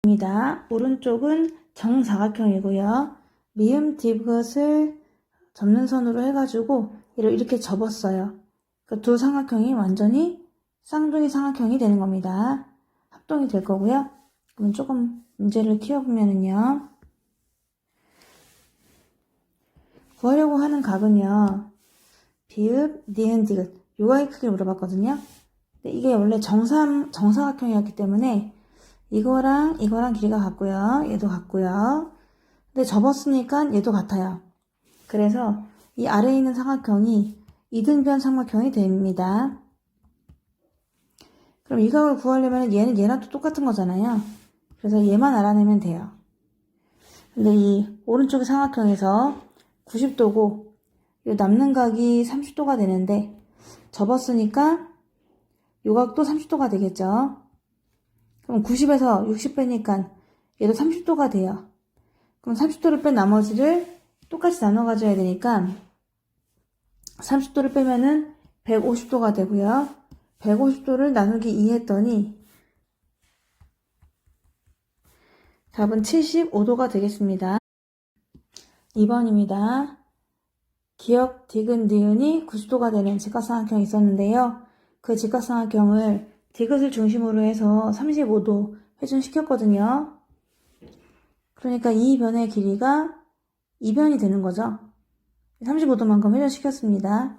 입니다. 오른쪽은 정사각형이고요. 미음 디귿을 접는 선으로 해가지고 얘를 이렇게 접었어요. 그 두 삼각형이 완전히 쌍둥이 삼각형이 되는 겁니다. 합동이 될 거고요. 그럼 조금 문제를 키워보면은요. 구하려고 하는 각은요. 비읍, 니은, 디귿 요각의 크기를 물어봤거든요. 근데 이게 원래 정사각형이었기 때문에 이거랑 길이가 같고요. 얘도 같고요. 근데 접었으니까 얘도 같아요. 그래서 이 아래에 있는 삼각형이 이등변 삼각형이 됩니다. 그럼 이 각을 구하려면 얘는 얘랑 또 똑같은 거잖아요. 그래서 얘만 알아내면 돼요. 근데 이 오른쪽의 삼각형에서 90도고 이 남는 각이 30도가 되는데 접었으니까 이 각도 30도가 되겠죠. 그럼 90에서 60 빼니까 얘도 30도가 돼요. 그럼 30도를 뺀 나머지를 똑같이 나눠 가져야 되니까 30도를 빼면은 150도가 되고요. 150도를 나누기 2 했더니 답은 75도가 되겠습니다. 2번입니다. 기역, 디귿, 니은이 90도가 되는 직각삼각형이 있었는데요. 그 직각삼각형을 디귿을 중심으로 해서 35도 회전시켰거든요. 그러니까 이 변의 길이가 2변이 되는 거죠. 35도만큼 회전시켰습니다.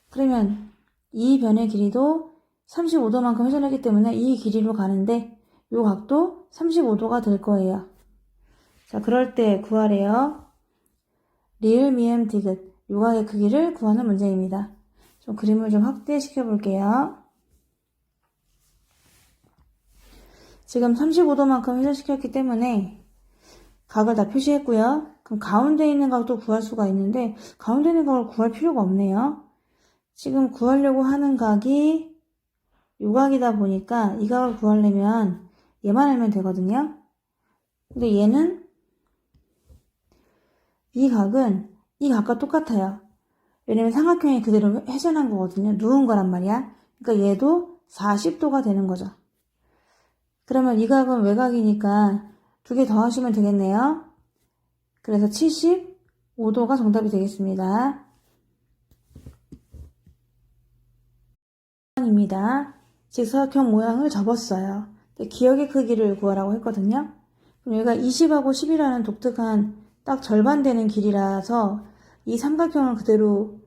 그러면 이 변의 길이도 35도만큼 회전했기 때문에 이 길이로 가는데 이 각도 35도가 될 거예요. 자, 그럴 때 구하래요. 리을, 미음, 디귿 요각의 크기를 구하는 문제입니다. 좀 그림을 좀 확대시켜 볼게요. 지금 35도만큼 회전시켰기 때문에 각을 다 표시했고요. 그럼 가운데 있는 각도 구할 수가 있는데 가운데 있는 각을 구할 필요가 없네요. 지금 구하려고 하는 각이 요 각이다 보니까 이 각을 구하려면 얘만 알면 되거든요. 근데 얘는 이 각은 이 각과 똑같아요. 왜냐면 삼각형이 그대로 회전한 거거든요. 누운 거란 말이야. 그러니까 얘도 40도가 되는 거죠. 그러면 이 각은 외각이니까 두 개 더 하시면 되겠네요. 그래서 75도가 정답이 되겠습니다. 입니다. 직사각형 모양을 접었어요. 기역의 크기를 구하라고 했거든요. 그럼 여기가 20하고 10이라는 독특한 딱 절반 되는 길이라서 이 삼각형을 그대로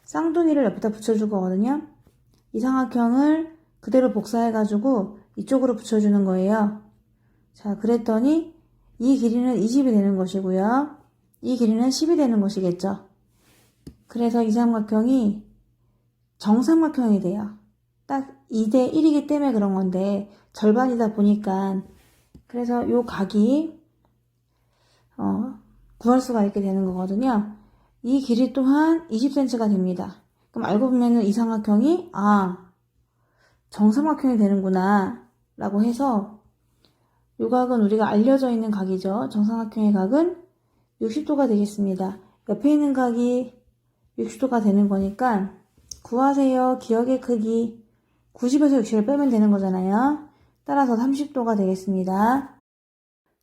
쌍둥이를 옆에다 붙여줄 거거든요. 이 삼각형을 그대로 복사해가지고 이쪽으로 붙여주는 거예요. 자, 그랬더니 이 길이는 20이 되는 것이고요. 이 길이는 10이 되는 것이겠죠. 그래서 이 삼각형이 정삼각형이 돼요. 딱 2대 1이기 때문에 그런 건데 절반이다 보니까 그래서 요 각이 구할 수가 있게 되는 거거든요. 이 길이 또한 20cm가 됩니다. 그럼 알고 보면은 이 삼각형이 정삼각형이 되는구나 라고 해서 요 각은 우리가 알려져 있는 각이죠. 정삼각형의 각은 60도가 되겠습니다. 옆에 있는 각이 60도가 되는 거니까 구하세요. 기역의 크기 90에서 60을 빼면 되는 거잖아요. 따라서 30도가 되겠습니다.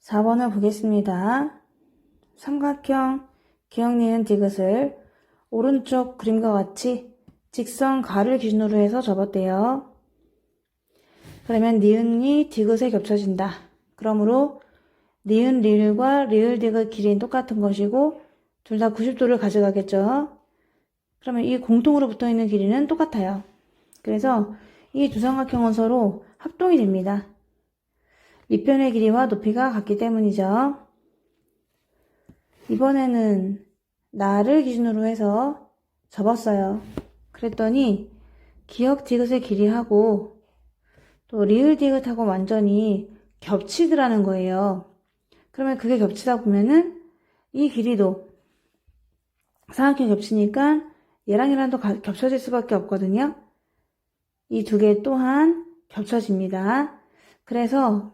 4번을 보겠습니다. 삼각형 기역, 니은, 디귿을 오른쪽 그림과 같이 직선 가를 기준으로 해서 접었대요. 그러면 니은이 디귿에 겹쳐진다. 그러므로 니은 리을과 리을 디귿 길이는 똑같은 것이고 둘 다 90도를 가져가겠죠. 그러면 이 공통으로 붙어있는 길이는 똑같아요. 그래서 이 두 삼각형은 서로 합동이 됩니다. 밑변의 길이와 높이가 같기 때문이죠. 이번에는 나를 기준으로 해서 접었어요. 그랬더니 기역 디귿의 길이하고 또 리을 디귿하고 완전히 겹치더라는 거예요. 그러면 그게 겹치다 보면은 이 길이도 삼각형이 겹치니까 얘랑 또 겹쳐질 수밖에 없거든요. 이 두 개 또한 겹쳐집니다. 그래서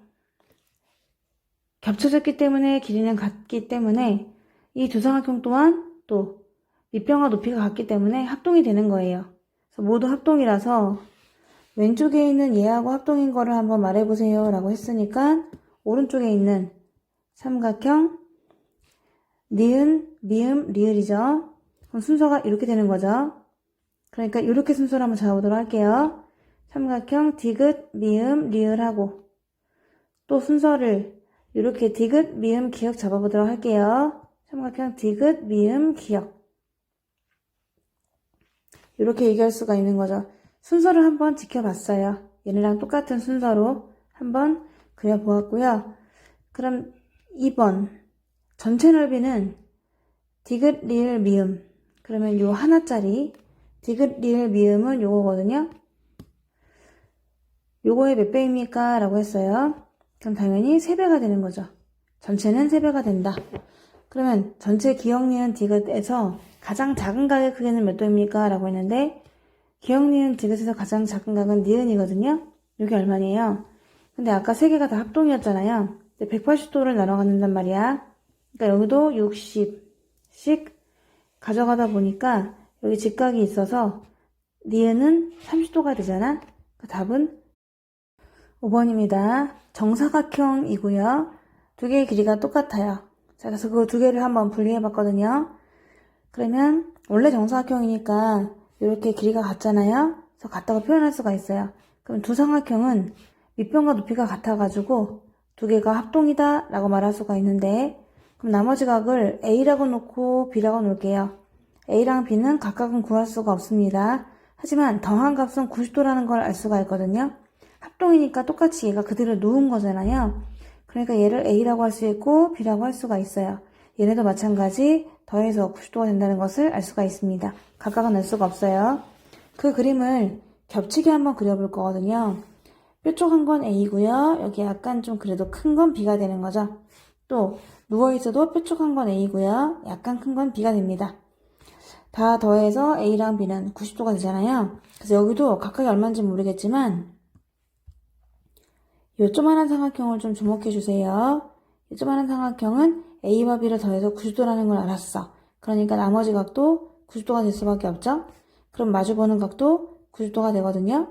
겹쳐졌기 때문에 길이는 같기 때문에 이 두 삼각형 또한 또 밑변과 높이가 같기 때문에 합동이 되는 거예요. 그래서 모두 합동이라서 왼쪽에 있는 얘하고 합동인 거를 한번 말해보세요 라고 했으니까 오른쪽에 있는 삼각형 니은, 미음, 리을이죠. 그럼 순서가 이렇게 되는 거죠. 그러니까 이렇게 순서로 한번 잡아보도록 할게요. 삼각형 디귿, 미음, 리을하고 또 순서를 이렇게 디귿, 미음, 기역 잡아보도록 할게요. 삼각형 디귿, 미음, 기역 이렇게 얘기할 수가 있는 거죠. 순서를 한번 지켜봤어요. 얘네랑 똑같은 순서로 한번 그려보았고요. 그럼 2번 전체 넓이는 디귿, 리을, 미음 그러면 요 하나짜리 디귿, 리을, 미음은 요거거든요. 요거의 몇 배입니까? 라고 했어요. 그럼 당연히 3배가 되는 거죠. 전체는 3배가 된다. 그러면 전체 기역, 니은, 디귿에서 가장 작은 각의 크기는 몇 도입니까? 라고 했는데 기역, 니은, 디귿에서 가장 작은 각은 니은이거든요. 이게 얼마네요? 근데 아까 3개가 다 합동이었잖아요. 180도를 나눠 갖는단 말이야. 그러니까 여기도 60씩 가져가다 보니까 여기 직각이 있어서 니은은 30도가 되잖아. 그 답은 5번입니다. 정사각형이고요. 두 개의 길이가 똑같아요. 자, 그래서 그 두 개를 한번 분리해 봤거든요. 그러면 원래 정사각형이니까 이렇게 길이가 같잖아요. 그래서 같다고 표현할 수가 있어요. 그럼 두 삼각형은 밑변과 높이가 같아가지고 두 개가 합동이다 라고 말할 수가 있는데 그럼 나머지 각을 A라고 놓고 B라고 놓을게요. A랑 B는 각각은 구할 수가 없습니다. 하지만 더한 값은 90도라는 걸 알 수가 있거든요. 합동이니까 똑같이 얘가 그대로 놓은 거잖아요. 그러니까 얘를 A라고 할 수 있고 B라고 할 수가 있어요. 얘네도 마찬가지 더해서 90도가 된다는 것을 알 수가 있습니다. 각각은 알 수가 없어요. 그 그림을 겹치게 한번 그려볼 거거든요. 뾰족한 건 A고요. 여기 약간 좀 그래도 큰 건 B가 되는 거죠. 또 누워있어도 뾰족한 건 A고요. 약간 큰 건 B가 됩니다. 다 더해서 A랑 B는 90도가 되잖아요. 그래서 여기도 각각이 얼마인지 모르겠지만 요 조그만한 삼각형을 좀 주목해 주세요. 이 조그만한 삼각형은 A와 B를 더해서 90도라는 걸 알았어. 그러니까 나머지 각도 90도가 될 수밖에 없죠. 그럼 마주보는 각도 90도가 되거든요.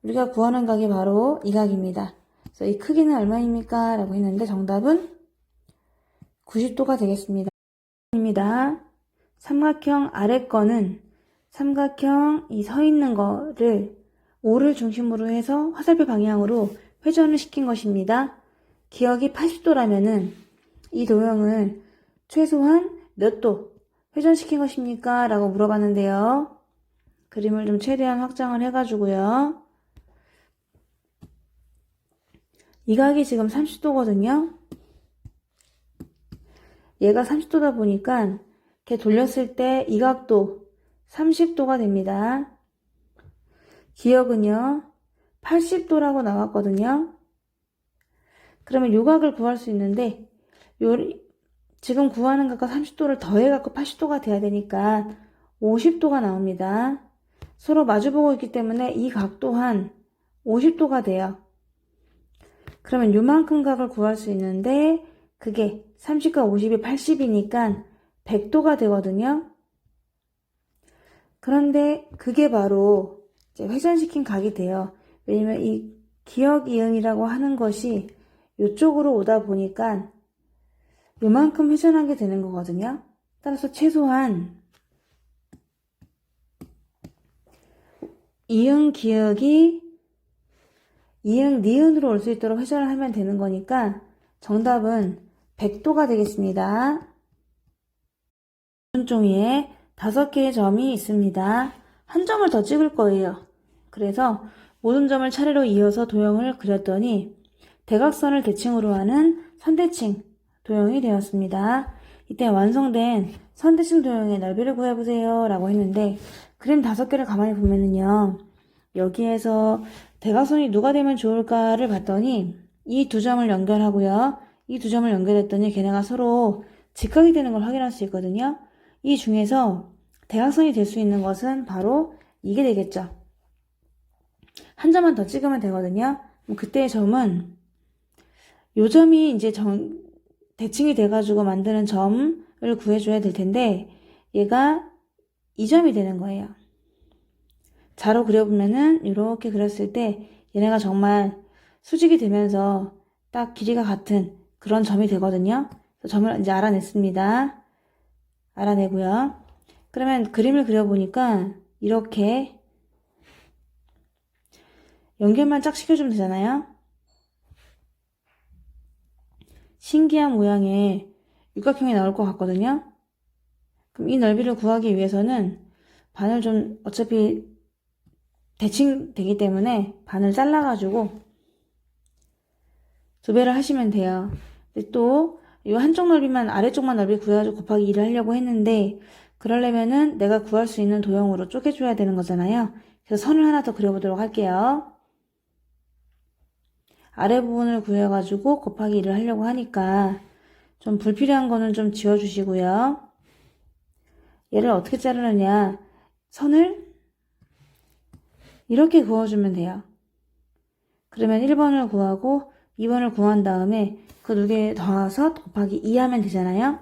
우리가 구하는 각이 바로 이 각입니다. 그래서 이 크기는 얼마입니까? 라고 했는데 정답은 90도가 되겠습니다. 삼각형 아래 거는 삼각형이 서 있는 거를 5를 중심으로 해서 화살표 방향으로 회전을 시킨 것입니다. 기역이 80도라면은 이 도형을 최소한 몇 도 회전시킨 것입니까? 라고 물어봤는데요. 그림을 좀 최대한 확장을 해가지고요. 이 각이 지금 30도거든요. 얘가 30도다 보니까 이렇게 돌렸을 때 이 각도 30도가 됩니다. 기역은요 80도라고 나왔거든요. 그러면 요 각을 구할 수 있는데 지금 구하는 각과 30도를 더해갖고 80도가 돼야 되니까 50도가 나옵니다. 서로 마주보고 있기 때문에 이 각 또한 50도가 돼요. 그러면 요만큼 각을 구할 수 있는데 그게 30과 50이 80이니까 100도가 되거든요. 그런데 그게 바로 이제 회전시킨 각이 돼요. 왜냐면 이 기역 이응이라고 하는 것이 이쪽으로 오다 보니까 요만큼 회전하게 되는 거거든요. 따라서 최소한 이응 기역이 이응 니은으로 올 수 있도록 회전을 하면 되는 거니까 정답은 100도가 되겠습니다. 종이에 5개의 점이 있습니다. 한 점을 더 찍을 거예요. 그래서 모든 점을 차례로 이어서 도형을 그렸더니 대각선을 대칭으로 하는 선대칭 도형이 되었습니다. 이때 완성된 선대칭 도형의 넓이를 구해보세요 라고 했는데 그림 5개를 가만히 보면은요. 여기에서 대각선이 누가 되면 좋을까를 봤더니 이 두 점을 연결하고요. 이 두 점을 연결했더니 걔네가 서로 직각이 되는 걸 확인할 수 있거든요. 이 중에서 대각선이 될 수 있는 것은 바로 이게 되겠죠. 한 점만 더 찍으면 되거든요. 그때의 점은 요 점이 이제 대칭이 돼가지고 만드는 점을 구해줘야 될 텐데 얘가 이 점이 되는 거예요. 자로 그려보면은 이렇게 그렸을 때 얘네가 정말 수직이 되면서 딱 길이가 같은 그런 점이 되거든요. 그래서 점을 이제 알아냈습니다. 알아내고요. 그러면 그림을 그려보니까 이렇게 연결만 쫙 시켜주면 되잖아요. 신기한 모양의 육각형이 나올 것 같거든요. 그럼 이 넓이를 구하기 위해서는 반을 좀 어차피 대칭 되기 때문에 반을 잘라가지고 2배를 하시면 돼요. 근데 또 이 한쪽 넓이만 아래쪽만 넓이 구해가지고 곱하기 2를 하려고 했는데 그러려면은 내가 구할 수 있는 도형으로 쪼개줘야 되는 거잖아요. 그래서 선을 하나 더 그려보도록 할게요. 아래 부분을 구해가지고 곱하기 2를 하려고 하니까 좀 불필요한 거는 좀 지워주시고요. 얘를 어떻게 자르느냐, 선을 이렇게 그어주면 돼요. 그러면 1번을 구하고 2번을 구한 다음에 그 2개 더해서 곱하기 2 하면 되잖아요.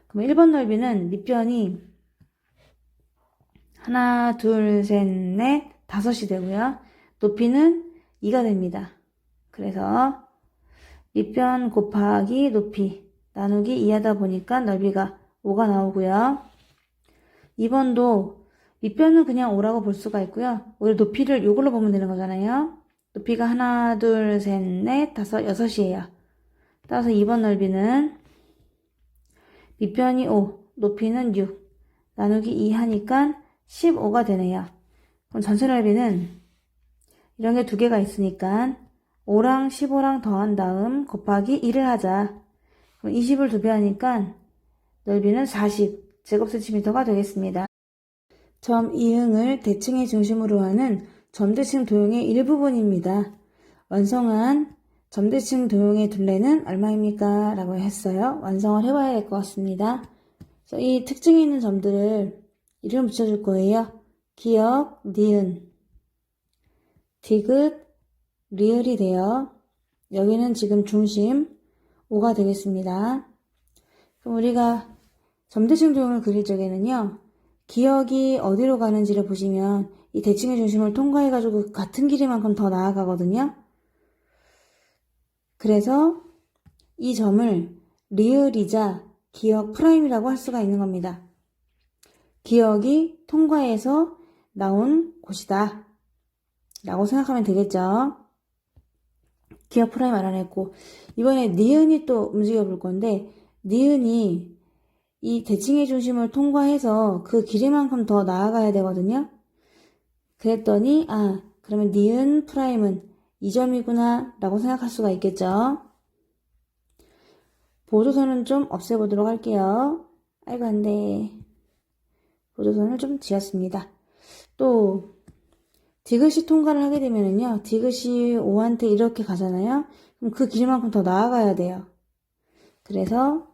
그럼 1번 넓이는 밑변이 하나, 둘, 셋, 넷, 5이 되고요. 높이는 2가 됩니다. 그래서 밑변 곱하기 높이 나누기 2 하다 보니까 넓이가 5가 나오고요. 2번도 밑변은 그냥 5라고 볼 수가 있고요. 오히려 높이를 이걸로 보면 되는 거잖아요. 높이가 하나, 둘, 셋, 넷, 5, 6이에요. 따라서 2번 넓이는 밑변이 5, 높이는 6, 나누기 2 하니까 15가 되네요. 그럼 전체 넓이는 이런 게 2개가 있으니까 5랑 15랑 더한 다음 곱하기 2를 하자. 그럼 20을 2배 하니까 넓이는 40 제곱센티미터가 되겠습니다. 점 이응을 대칭의 중심으로 하는 점대칭 도형의 일부분입니다. 완성한 점대칭 도형의 둘레는 얼마입니까? 라고 했어요. 완성을 해봐야 될 것 같습니다. 그래서 이 특징이 있는 점들을 이름 붙여줄 거예요. 기역, 니은, 디귿, 리을이 돼요. 여기는 지금 중심 5가 되겠습니다. 그럼 우리가 점대칭 도형을 그릴 적에는요. 기역이 어디로 가는지를 보시면 이 대칭의 중심을 통과해가지고 같은 길이만큼 더 나아가거든요. 그래서 이 점을 리을이자 기역 프라임이라고 할 수가 있는 겁니다. 기역이 통과해서 나온 곳이다 라고 생각하면 되겠죠. 기역 프라임 알아냈고 이번에 니은이 또 움직여 볼 건데 니은이 이 대칭의 중심을 통과해서 그 길이만큼 더 나아가야 되거든요. 그랬더니 그러면 니은 프라임은 이 점이구나 라고 생각할 수가 있겠죠. 보조선은 좀 없애보도록 할게요. 아이고 안돼. 보조선을 좀 지었습니다. 또 디귿이 통과를 하게 되면은요. 디귿이 5한테 이렇게 가잖아요. 그럼 그 길이만큼 더 나아가야 돼요. 그래서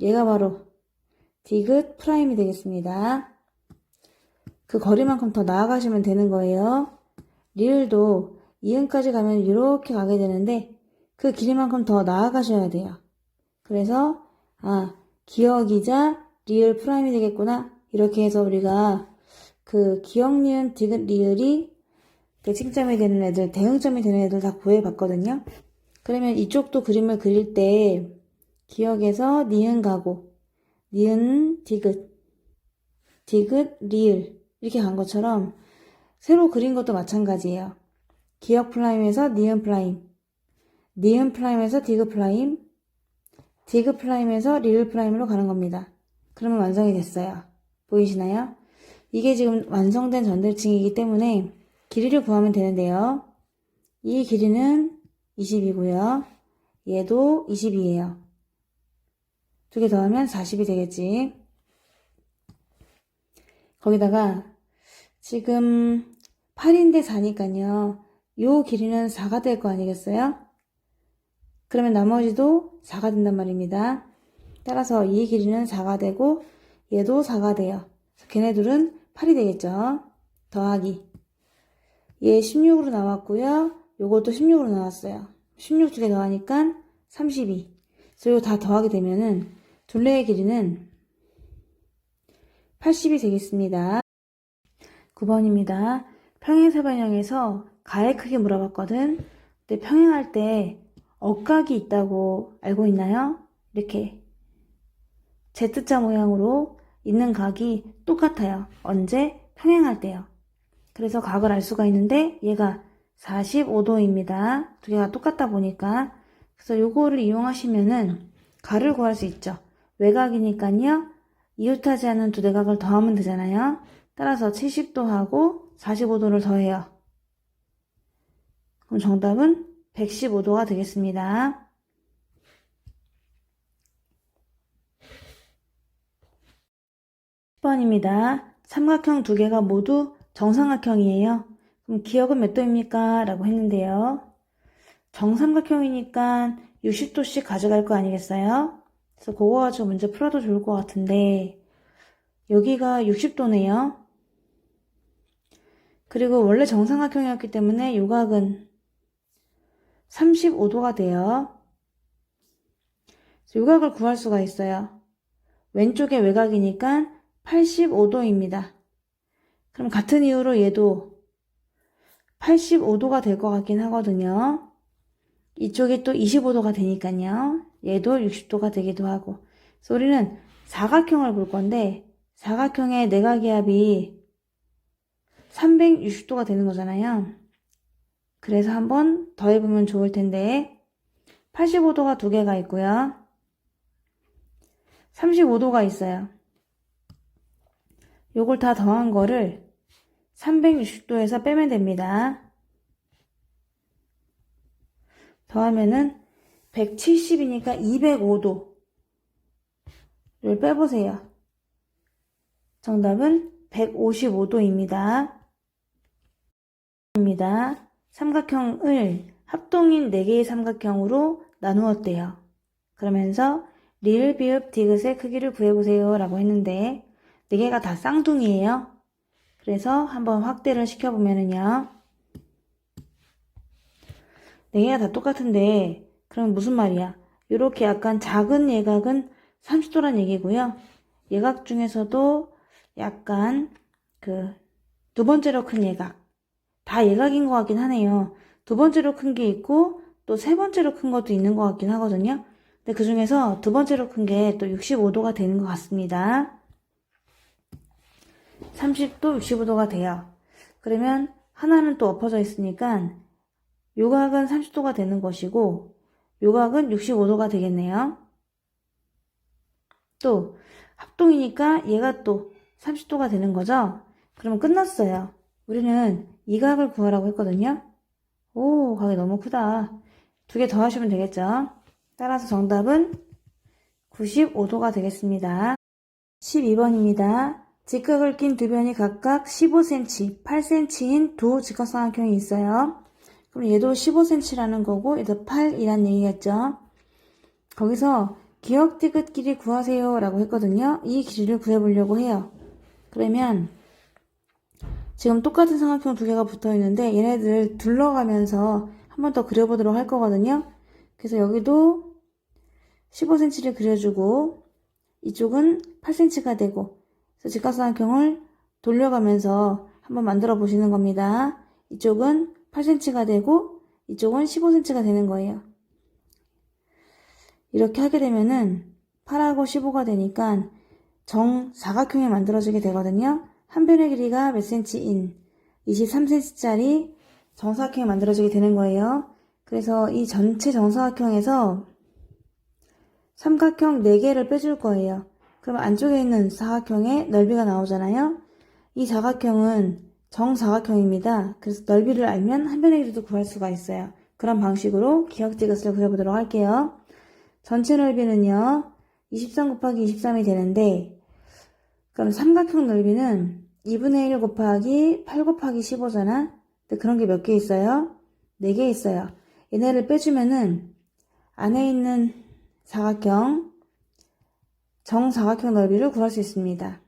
얘가 바로 디귿 프라임이 되겠습니다. 그 거리만큼 더 나아가시면 되는 거예요. 리을도 이응까지 가면 이렇게 가게 되는데 그 길이만큼 더 나아가셔야 돼요. 그래서 기역이자 리을 프라임이 되겠구나. 이렇게 해서 우리가 그 기역, 니은, 디귿, 리을이 대칭점이 되는 애들, 대응점이 되는 애들 다 구해봤거든요. 그러면 이쪽도 그림을 그릴 때 기역에서 니은 가고 니은, 디귿, 리을 이렇게 간 것처럼 새로 그린 것도 마찬가지예요. 기역 프라임에서 니은 프라임, 니은 프라임에서 디귿 프라임, 디귿 프라임에서 리을 프라임으로 가는 겁니다. 그러면 완성이 됐어요. 보이시나요? 이게 지금 완성된 전대칭이기 때문에 길이를 구하면 되는데요. 이 길이는 20이고요. 얘도 20이에요. 2개 더하면 40이 되겠지. 거기다가 지금 8인데 4니까요. 요 길이는 4가 될 거 아니겠어요? 그러면 나머지도 4가 된단 말입니다. 따라서 이 길이는 4가 되고 얘도 4가 돼요. 걔네 둘은 8이 되겠죠. 더하기. 얘 16으로 나왔고요. 요것도 16으로 나왔어요. 16 두 개 더하니까 32. 그래서 이거 다 더하게 되면은 둘레의 길이는 80이 되겠습니다. 9번입니다. 평행사변형에서 가의 크기 물어봤거든. 근데 평행할 때 억각이 있다고 알고 있나요? 이렇게 Z자 모양으로 있는 각이 똑같아요. 언제? 평행할 때요. 그래서 각을 알 수가 있는데 얘가 45도입니다. 두 개가 똑같다 보니까. 그래서 요거를 이용하시면은 각을 구할 수 있죠. 외곽이니까요. 이웃하지 않은 두 대각을 더하면 되잖아요. 따라서 70도하고 45도를 더해요. 그럼 정답은 115도가 되겠습니다. 10번입니다. 삼각형 두 개가 모두 정삼각형이에요. 그럼 기억은 몇 도입니까? 라고 했는데요. 정삼각형이니까 60도씩 가져갈 거 아니겠어요? 그래서 그거 가지고 문제 풀어도 좋을 것 같은데 여기가 60도네요. 그리고 원래 정삼각형이었기 때문에 요각은 35도가 돼요. 요각을 구할 수가 있어요. 왼쪽에 외곽이니까 85도입니다. 그럼 같은 이유로 얘도 85도가 될 것 같긴 하거든요. 이쪽이 또 25도가 되니까요. 얘도 60도가 되기도 하고. 그래서 우리는 사각형을 볼 건데 사각형의 내각의 합이 360도가 되는 거잖아요. 그래서 한번 더해보면 좋을 텐데 85도가 두 개가 있고요. 35도가 있어요. 요걸 다 더한 거를 360도에서 빼면 됩니다. 더하면은 170이니까 205도를 빼보세요. 정답은 155도입니다. 삼각형을 합동인 4개의 삼각형으로 나누었대요. 그러면서 리을, 비읍, 디귿의 크기를 구해보세요 라고 했는데 4개가 다 쌍둥이에요. 그래서 한번 확대를 시켜보면은요. 4개가 다 똑같은데 그럼 무슨 말이야? 이렇게 약간 작은 예각은 30도란 얘기고요. 예각 중에서도 약간 두 번째로 큰 예각 다 예각인 것 같긴 하네요. 두 번째로 큰 게 있고 또 세 번째로 큰 것도 있는 것 같긴 하거든요. 근데 그 중에서 두 번째로 큰 게 또 65도가 되는 것 같습니다. 30도, 65도가 돼요. 그러면 하나는 또 엎어져 있으니까 요각은 30도가 되는 것이고 요각은 65도가 되겠네요. 또 합동이니까 얘가 또 30도가 되는 거죠. 그러면 끝났어요. 우리는 이 각을 구하라고 했거든요. 오, 각이 너무 크다. 두 개 더 하시면 되겠죠. 따라서 정답은 95도가 되겠습니다. 12번입니다. 직각을 낀 두 변이 각각 15cm, 8cm인 두 직각삼각형이 있어요. 그럼 얘도 15cm라는 거고 얘도 8이란 얘기겠죠. 거기서 기역 디귿 길이 구하세요 라고 했거든요. 이 길이를 구해보려고 해요. 그러면 지금 똑같은 삼각형 두 개가 붙어 있는데 얘네들 둘러가면서 한 번 더 그려보도록 할 거거든요. 그래서 여기도 15cm를 그려주고 이쪽은 8cm가 되고 그래서 직각삼각형을 돌려가면서 한번 만들어 보시는 겁니다. 이쪽은 8cm가 되고 이쪽은 15cm가 되는 거예요. 이렇게 하게 되면은 8하고 15가 되니까 정사각형이 만들어지게 되거든요. 한 변의 길이가 몇 cm인 23cm짜리 정사각형이 만들어지게 되는 거예요. 그래서 이 전체 정사각형에서 삼각형 4개를 빼줄 거예요. 그럼 안쪽에 있는 사각형의 넓이가 나오잖아요. 이 사각형은 정사각형입니다. 그래서 넓이를 알면 한 변의 길이도 구할 수가 있어요. 그런 방식으로 기역디귿을 그려보도록 할게요. 전체 넓이는요. 23 곱하기 23이 되는데 그럼 삼각형 넓이는 2분의 1 곱하기 8 곱하기 15잖아. 근데 그런 게 몇 개 있어요? 4개 있어요. 얘네를 빼주면은 안에 있는 사각형, 정사각형 넓이를 구할 수 있습니다.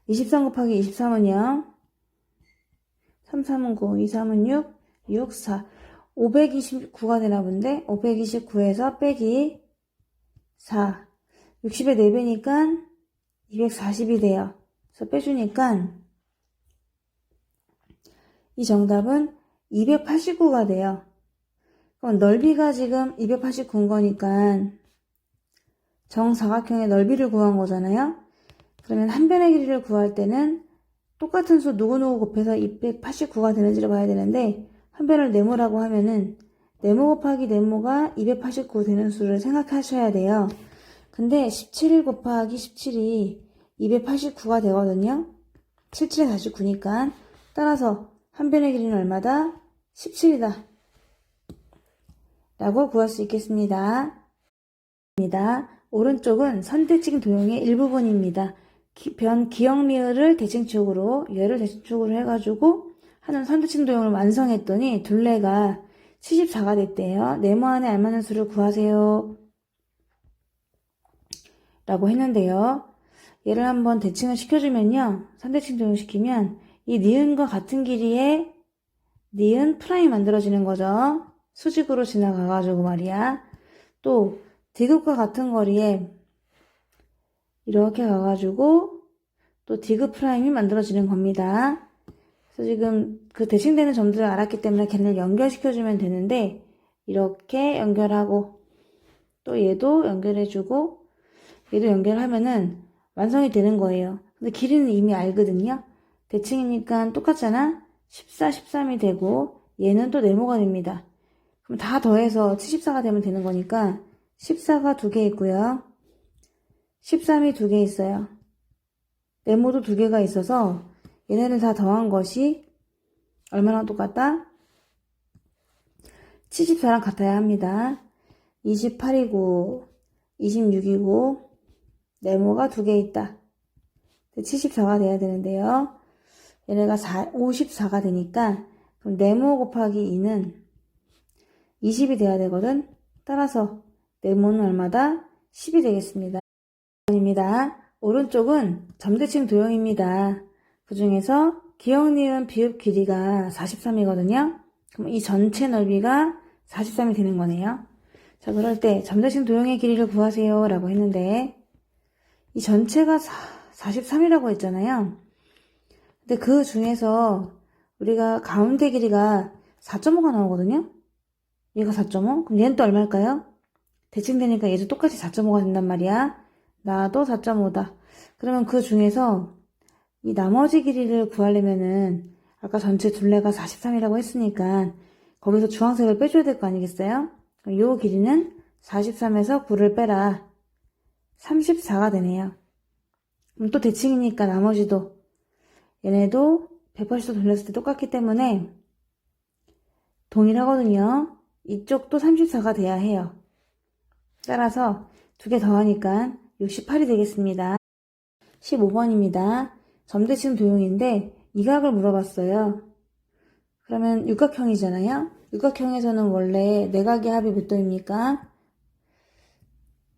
23 곱하기 23은요. 3, 3은 9, 2, 3은 6, 6, 4. 529가 되나 본데 529에서 빼기 4. 60의 4배니까 240이 돼요. 그래서 빼주니까 이 정답은 289가 돼요. 그럼 넓이가 지금 289인 거니까 정사각형의 넓이를 구한 거잖아요. 그러면 한 변의 길이를 구할 때는 똑같은 수 누구누구 곱해서 289가 되는지를 봐야 되는데, 한 변을 네모라고 하면은 네모 곱하기 네모가 289 되는 수를 생각하셔야 돼요. 근데 17 곱하기 17이 289가 되거든요. 77에 49니까. 따라서 한 변의 길이는 얼마다? 17이다. 라고 구할 수 있겠습니다. 오른쪽은 선대칭 도형의 일부분입니다. 기역 리을을 대칭축으로, 얘를 대칭축으로 해가지고 하는 선대칭 도형을 완성했더니 둘레가 74가 됐대요. 네모 안에 알맞는 수를 구하세요. 라고 했는데요. 얘를 한번 대칭을 시켜주면요. 선대칭 도형 시키면 이 니은과 같은 길이의 니은 프라임 만들어지는 거죠. 수직으로 지나가가지고 말이야. 또 디귿과 같은 거리에 이렇게 가가지고 또 디귿 프라임이 만들어지는 겁니다. 그래서 지금 그 대칭되는 점들을 알았기 때문에 걔네를 연결시켜주면 되는데, 이렇게 연결하고 또 얘도 연결해주고 얘도 연결하면은 완성이 되는 거예요. 근데 길이는 이미 알거든요. 대칭이니까 똑같잖아. 14, 13이 되고 얘는 또 네모가 됩니다. 그럼 다 더해서 74가 되면 되는 거니까 14가 2개 있고요. 13이 2개 있어요. 네모도 2개가 있어서 얘네를 다 더한 것이 얼마나 똑같다? 74랑 같아야 합니다. 28이고 26이고 네모가 2개 있다. 74가 돼야 되는데요. 얘네가 54가 되니까 그럼 네모 곱하기 2는 20이 돼야 되거든. 따라서 네모는 얼마다? 10이 되겠습니다. 오른쪽은 점대칭 도형입니다. 그 중에서 기역, 니은, 비읍 길이가 43이거든요. 그럼 이 전체 넓이가 43이 되는 거네요. 자, 그럴 때 점대칭 도형의 길이를 구하세요 라고 했는데, 이 전체가 43이라고 했잖아요. 근데 그 중에서 우리가 가운데 길이가 4.5가 나오거든요. 얘가 4.5? 그럼 얘는 또 얼마일까요? 대칭되니까 얘도 똑같이 4.5가 된단 말이야. 나도 4.5다. 그러면 그 중에서 이 나머지 길이를 구하려면은 아까 전체 둘레가 43이라고 했으니까 거기서 주황색을 빼줘야 될 거 아니겠어요? 그럼 요 길이는 43에서 9를 빼라. 34가 되네요. 그럼 또 대칭이니까 나머지도 얘네도 180도 돌렸을 때 똑같기 때문에 동일하거든요. 이쪽도 34가 돼야 해요. 따라서 2개 더하니까 68이 되겠습니다. 15번입니다. 점대칭 도형인데 이 각을 물어봤어요. 그러면 육각형이잖아요. 육각형에서는 원래 내각의 합이 몇 도입니까?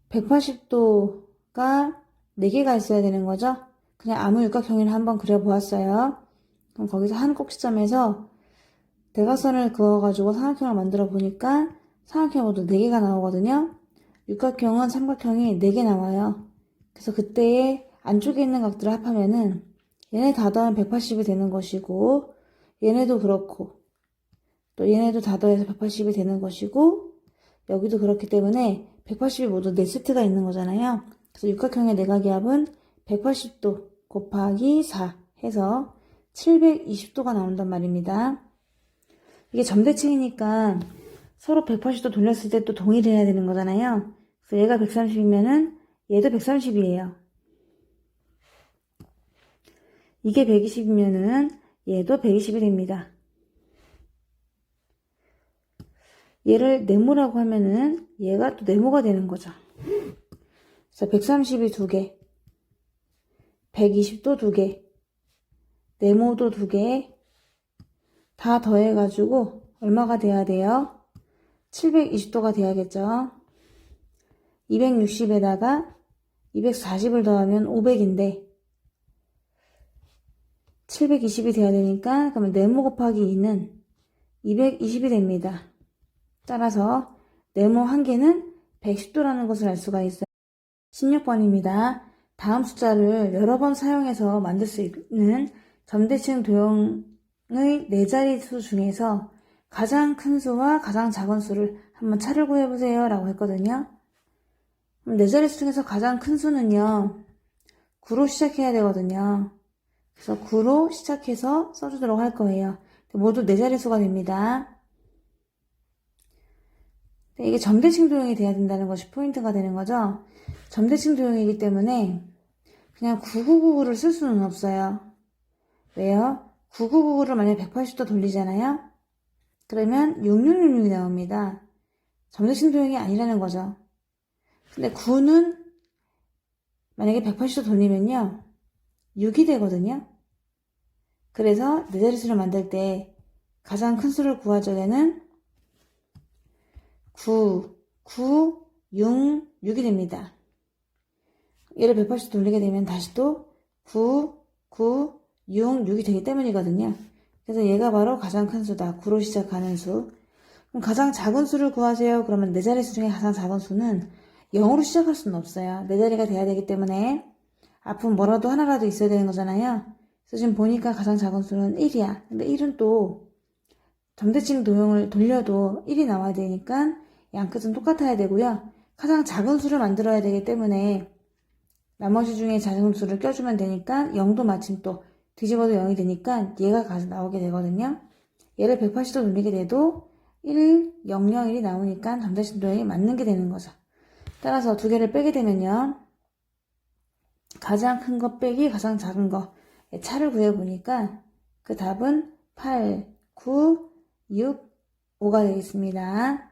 180도가 4개가 있어야 되는 거죠. 그냥 아무 육각형을 한번 그려보았어요. 그럼 거기서 한 꼭지점에서 대각선을 그어가지고 삼각형을 만들어 보니까 삼각형 모두 4개가 나오거든요. 육각형은 삼각형이 4개 나와요. 그래서 그때의 안쪽에 있는 각들을 합하면은 얘네 다 더하면 180이 되는 것이고, 얘네도 그렇고 또 얘네도 다 더해서 180이 되는 것이고, 여기도 그렇기 때문에 180이 모두 4세트가 있는 거잖아요. 그래서 육각형의 내각의 합은 180도 곱하기 4 해서 720도가 나온단 말입니다. 이게 점대칭이니까 서로 180도 돌렸을 때 또 동일해야 되는 거잖아요. 그래서 얘가 130이면은 얘도 130이에요. 이게 120이면은 얘도 120이 됩니다. 얘를 네모라고 하면은 얘가 또 네모가 되는 거죠. 그래서 130이 2개, 120도 2개, 네모도 2개, 다 더해가지고 얼마가 돼야 돼요? 720도가 돼야겠죠. 260에다가 240을 더하면 500인데 720이 돼야 되니까 그러면 네모 곱하기 2는 220이 됩니다. 따라서 네모 한 개는 110도라는 것을 알 수가 있어요. 16번입니다. 다음 숫자를 여러 번 사용해서 만들 수 있는 점대칭 도형의 4자릿수 중에서 가장 큰 수와 가장 작은 수를 한번 차를 구해보세요 라고 했거든요. 그럼 네 자릿수 중에서 가장 큰 수는요 9로 시작해야 되거든요. 그래서 9로 시작해서 써주도록 할 거예요. 모두 네 자릿수가 됩니다. 이게 점대칭 도형이 돼야 된다는 것이 포인트가 되는 거죠. 점대칭 도형이기 때문에 그냥 9999를 쓸 수는 없어요. 왜요? 9999를 만약에 180도 돌리잖아요. 그러면 6666이 나옵니다. 점대칭 도형이 아니라는 거죠. 근데 9는 만약에 180도 돌리면요 6이 되거든요. 그래서 네 자릿수를 만들 때 가장 큰 수를 구하자면은 9, 9, 6, 6이 됩니다. 얘를 180도 돌리게 되면 다시 또 9, 9, 6, 6이 되기 때문이거든요. 그래서 얘가 바로 가장 큰 수다. 9로 시작하는 수. 그럼 가장 작은 수를 구하세요. 그러면 네 자릿수 중에 가장 작은 수는 0으로 시작할 수는 없어요. 네 자리가 돼야 되기 때문에 앞은 뭐라도 하나라도 있어야 되는 거잖아요. 그래서 지금 보니까 가장 작은 수는 1이야. 근데 1은 또 점대칭 도형을 돌려도 1이 나와야 되니까 양끝은 똑같아야 되고요. 가장 작은 수를 만들어야 되기 때문에 나머지 중에 작은 수를 껴주면 되니까 0도 마침 또 뒤집어도 0이 되니까 얘가 나오게 되거든요. 얘를 180도 돌리게 돼도 1, 0, 0, 1이 나오니까 점대칭 도형이 맞는 게 되는 거죠. 따라서 두 개를 빼게 되면요. 가장 큰 거 빼기 가장 작은 거 차를 구해보니까 그 답은 8, 9, 6, 5가 되겠습니다.